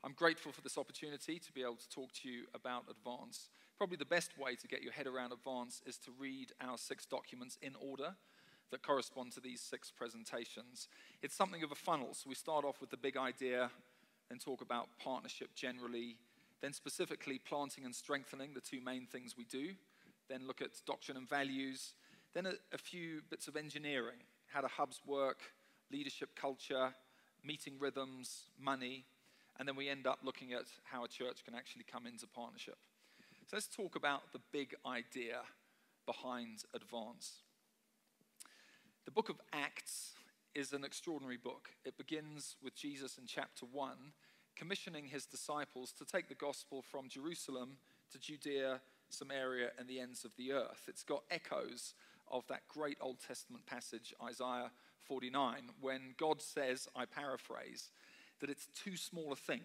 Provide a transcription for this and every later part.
I'm grateful for this opportunity to be able to talk to you about Advance. Probably the best way to get your head around Advance is to read our 6 documents in order that correspond to these 6 presentations. It's something of a funnel, so we start off with the big idea, then talk about partnership generally, then specifically planting and strengthening, the 2 main things we do, then look at doctrine and values, then a few bits of engineering, how do hubs work, leadership culture, meeting rhythms, money, and then we end up looking at how a church can actually come into partnership. So let's talk about the big idea behind Advance. The book of Acts is an extraordinary book. It begins with Jesus in chapter 1, commissioning his disciples to take the gospel from Jerusalem to Judea, Samaria, and the ends of the earth. It's got echoes of that great Old Testament passage, Isaiah 49, when God says, I paraphrase, that it's too small a thing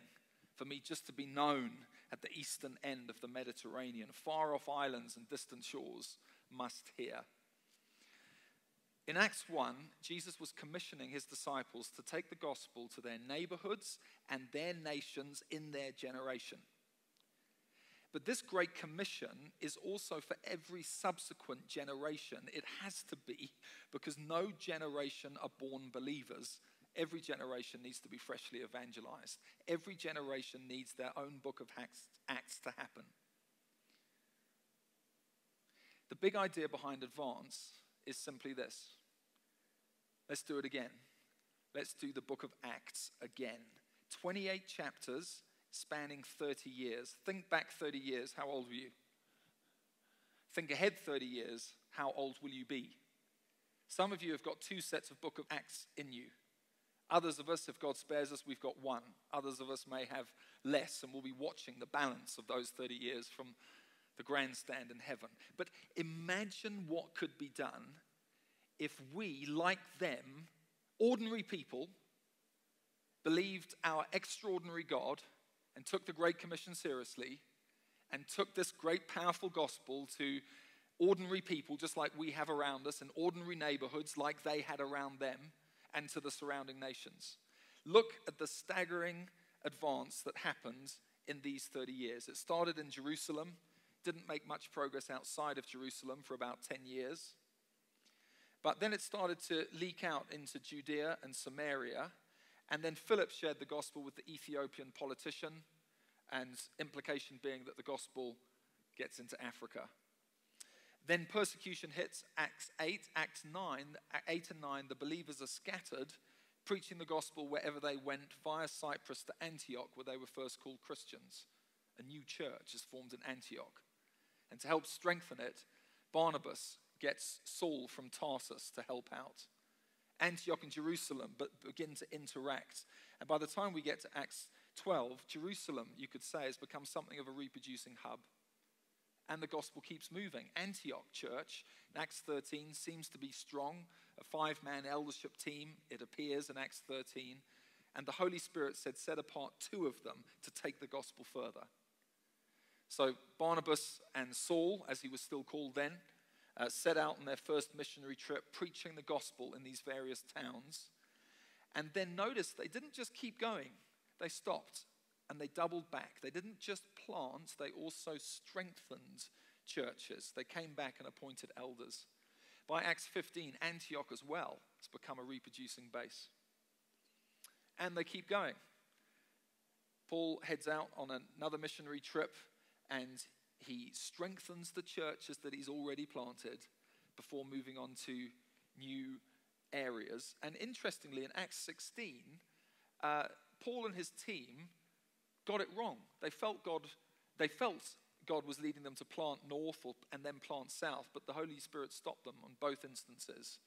for me just to be known at the eastern end of the Mediterranean. Far off islands and distant shores must hear. In Acts 1, Jesus was commissioning his disciples to take the gospel to their neighborhoods and their nations in their generation. But this great commission is also for every subsequent generation. It has to be, because no generation are born believers. Every generation needs to be freshly evangelized. Every generation needs their own book of Acts to happen. The big idea behind Advance is simply this. Let's do it again. Let's do the book of Acts again. 28 chapters spanning 30 years. Think back 30 years, how old were you? Think ahead 30 years, how old will you be? Some of you have got 2 sets of book of Acts in you. Others of us, if God spares us, we've got 1. Others of us may have less, and we'll be watching the balance of those 30 years from the grandstand in heaven. But imagine what could be done if we, like them, ordinary people, believed our extraordinary God and took the Great Commission seriously and took this great, powerful gospel to ordinary people just like we have around us, and ordinary neighborhoods like they had around them, and to the surrounding nations. Look at the staggering advance that happened in these 30 years. It started in Jerusalem, didn't make much progress outside of Jerusalem for about 10 years. But then it started to leak out into Judea and Samaria. And then Philip shared the gospel with the Ethiopian politician, and implication being that the gospel gets into Africa. Then persecution hits, Acts 8, Acts 9, 8 and 9, the believers are scattered, preaching the gospel wherever they went, via Cyprus to Antioch, where they were first called Christians. A new church is formed in Antioch. And to help strengthen it, Barnabas gets Saul from Tarsus to help out. Antioch and Jerusalem begin to interact. And by the time we get to Acts 12, Jerusalem, you could say, has become something of a reproducing hub. And the gospel keeps moving. Antioch church, in Acts 13, seems to be strong. A 5-man eldership team, it appears in Acts 13. And the Holy Spirit said, set apart 2 of them to take the gospel further. So Barnabas and Saul, as he was still called then, set out on their first missionary trip, preaching the gospel in these various towns. And then notice they didn't just keep going. They stopped and they doubled back. They didn't just plant, they also strengthened churches. They came back and appointed elders. By Acts 15, Antioch as well has become a reproducing base. And they keep going. Paul heads out on another missionary trip, and he strengthens the churches that he's already planted before moving on to new areas. And interestingly, in Acts 16, Paul and his team got it wrong. They felt God was leading them to plant north and then plant south, but the Holy Spirit stopped them on both instances.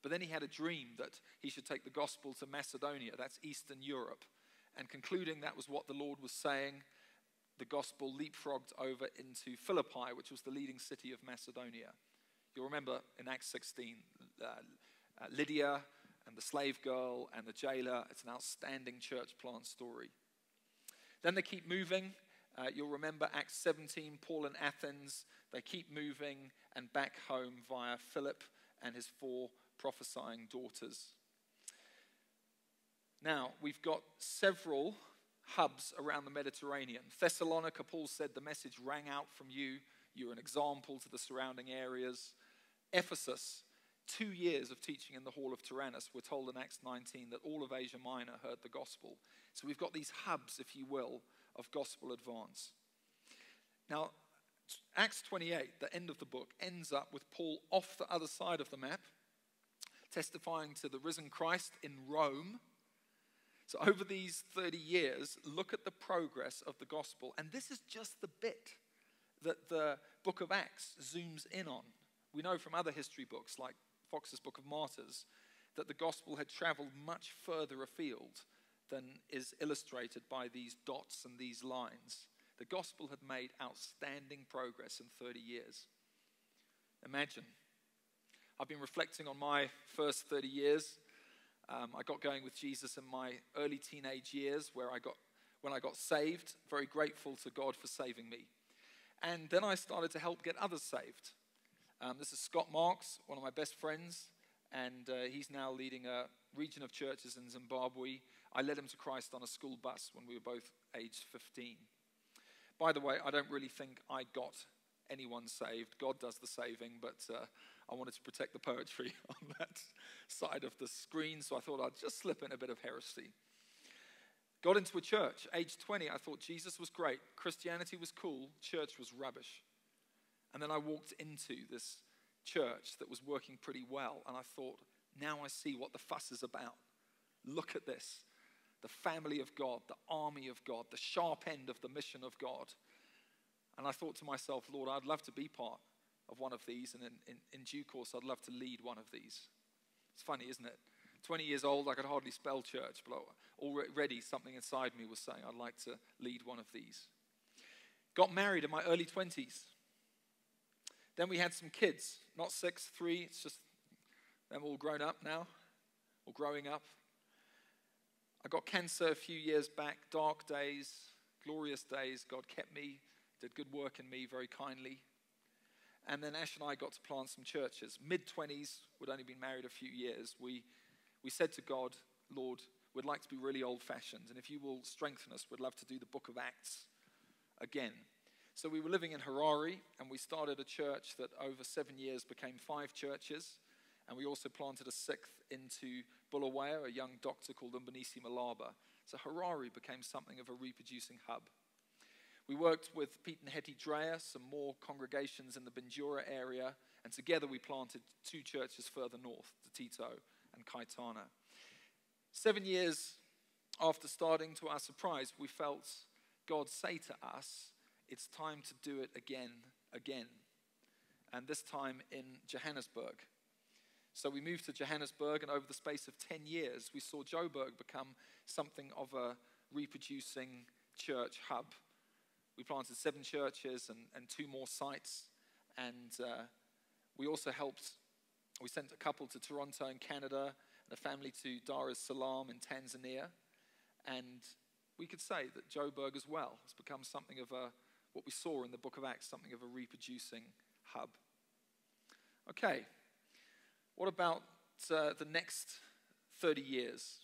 But then he had a dream that he should take the gospel to Macedonia, that's Eastern Europe. And concluding that was what the Lord was saying, the gospel leapfrogged over into Philippi, which was the leading city of Macedonia. You'll remember in Acts 16, Lydia and the slave girl and the jailer. It's an outstanding church plant story. Then they keep moving. You'll remember Acts 17, Paul in Athens. They keep moving and back home via Philip and his 4 prophesying daughters. Now, we've got several hubs around the Mediterranean. Thessalonica, Paul said, the message rang out from you. You're an example to the surrounding areas. Ephesus, 2 years of teaching in the hall of Tyrannus. We're told in Acts 19 that all of Asia Minor heard the gospel. So we've got these hubs, if you will, of gospel advance. Now, Acts 28, the end of the book, ends up with Paul off the other side of the map, testifying to the risen Christ in Rome. So over these 30 years, look at the progress of the gospel. And this is just the bit that the book of Acts zooms in on. We know from other history books, like Fox's Book of Martyrs, that the gospel had traveled much further afield than is illustrated by these dots and these lines. The gospel had made outstanding progress in 30 years. Imagine. I've been reflecting on my first 30 years. I got going with Jesus in my early teenage years when I got saved. Very grateful to God for saving me. And then I started to help get others saved. This is Scott Marks, one of my best friends, and he's now leading a region of churches in Zimbabwe. I led him to Christ on a school bus when we were both aged 15. By the way, I don't really think I got anyone saved. God does the saving, but I wanted to protect the poetry on that side of the screen, so I thought I'd just slip in a bit of heresy. Got into a church. Age 20, I thought Jesus was great. Christianity was cool. Church was rubbish. And then I walked into this church that was working pretty well, and I thought, now I see what the fuss is about. Look at this. The family of God, the army of God, the sharp end of the mission of God. And I thought to myself, Lord, I'd love to be part of one of these, and in due course, I'd love to lead one of these. It's funny, isn't it? 20 years old, I could hardly spell church, but already something inside me was saying, I'd like to lead one of these. Got married in my early 20s. Then we had some kids, not 6, 3, it's just them all grown up now, or growing up. I got cancer a few years back, dark days, glorious days. God kept me, did good work in me very kindly. And then Ash and I got to plant some churches. Mid-20s, we'd only been married a few years. We said to God, Lord, we'd like to be really old-fashioned, and if you will strengthen us, we'd love to do the book of Acts again. So we were living in Harare, and we started a church that over 7 years became 5 churches. And we also planted a 6th into Bulawayo, a young doctor called Umbonisi Malaba. So Harare became something of a reproducing hub. We worked with Pete and Hetty Dreyer, some more congregations in the Bindura area, and together we planted 2 churches further north, Tito and Kaitana. 7 years after starting, to our surprise, we felt God say to us, it's time to do it again. And this time in Johannesburg. So we moved to Johannesburg, and over the space of 10 years, we saw Joburg become something of a reproducing church hub. We planted 7 churches and 2 more sites, and we also sent a couple to Toronto in Canada, and a family to Dar es Salaam in Tanzania, and we could say that Joburg as well has become something of what we saw in the book of Acts, something of a reproducing hub. Okay. What about the next 30 years?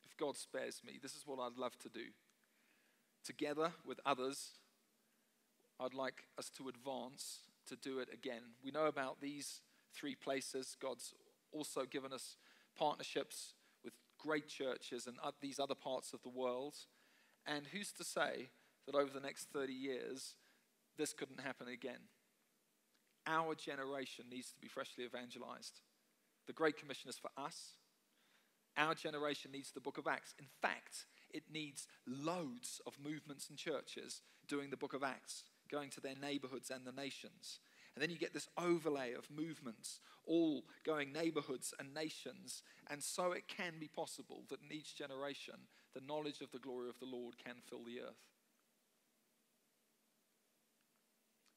If God spares me, this is what I'd love to do. Together with others, I'd like us to advance to do it again. We know about these 3 places. God's also given us partnerships with great churches and these other parts of the world. And who's to say that over the next 30 years, this couldn't happen again? Our generation needs to be freshly evangelized. The Great Commission is for us. Our generation needs the book of Acts. In fact, it needs loads of movements and churches doing the book of Acts, going to their neighborhoods and the nations. And then you get this overlay of movements, all going neighborhoods and nations. And so it can be possible that in each generation, the knowledge of the glory of the Lord can fill the earth.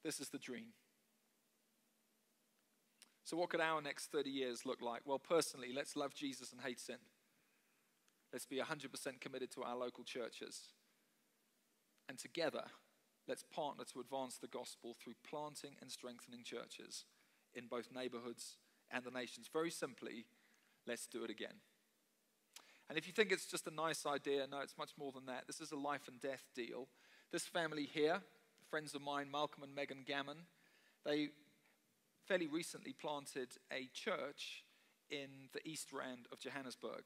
This is the dream. So what could our next 30 years look like? Well, personally, let's love Jesus and hate sin. Let's be 100% committed to our local churches. And together, let's partner to advance the gospel through planting and strengthening churches in both neighborhoods and the nations. Very simply, let's do it again. And if you think it's just a nice idea, no, it's much more than that. This is a life and death deal. This family here, friends of mine, Malcolm and Megan Gammon, they fairly recently planted a church in the East Rand of Johannesburg.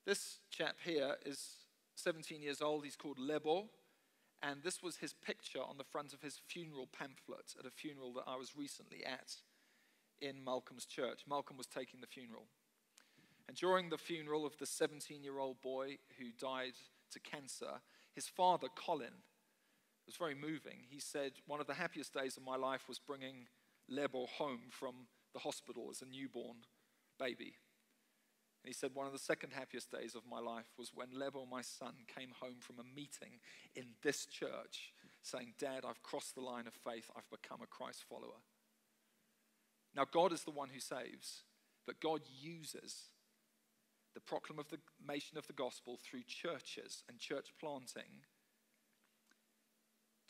This chap here is 17 years old. He's called Lebo. And this was his picture on the front of his funeral pamphlet at a funeral that I was recently at in Malcolm's church. Malcolm was taking the funeral. And during the funeral of the 17-year-old boy who died to cancer, his father, Colin, it was very moving. He said, one of the happiest days of my life was bringing Lebo home from the hospital as a newborn baby. And he said, one of the second happiest days of my life was when Lebo, my son, came home from a meeting in this church saying, Dad, I've crossed the line of faith. I've become a Christ follower. Now, God is the one who saves, but God uses the proclamation of the gospel through churches and church planting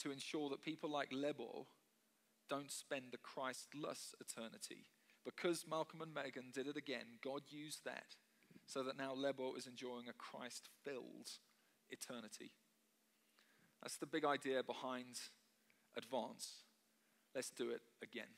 to ensure that people like Lebo don't spend a Christless eternity. Because Malcolm and Megan did it again, God used that so that now Lebo is enjoying a Christ-filled eternity. That's the big idea behind Advance. Let's do it again.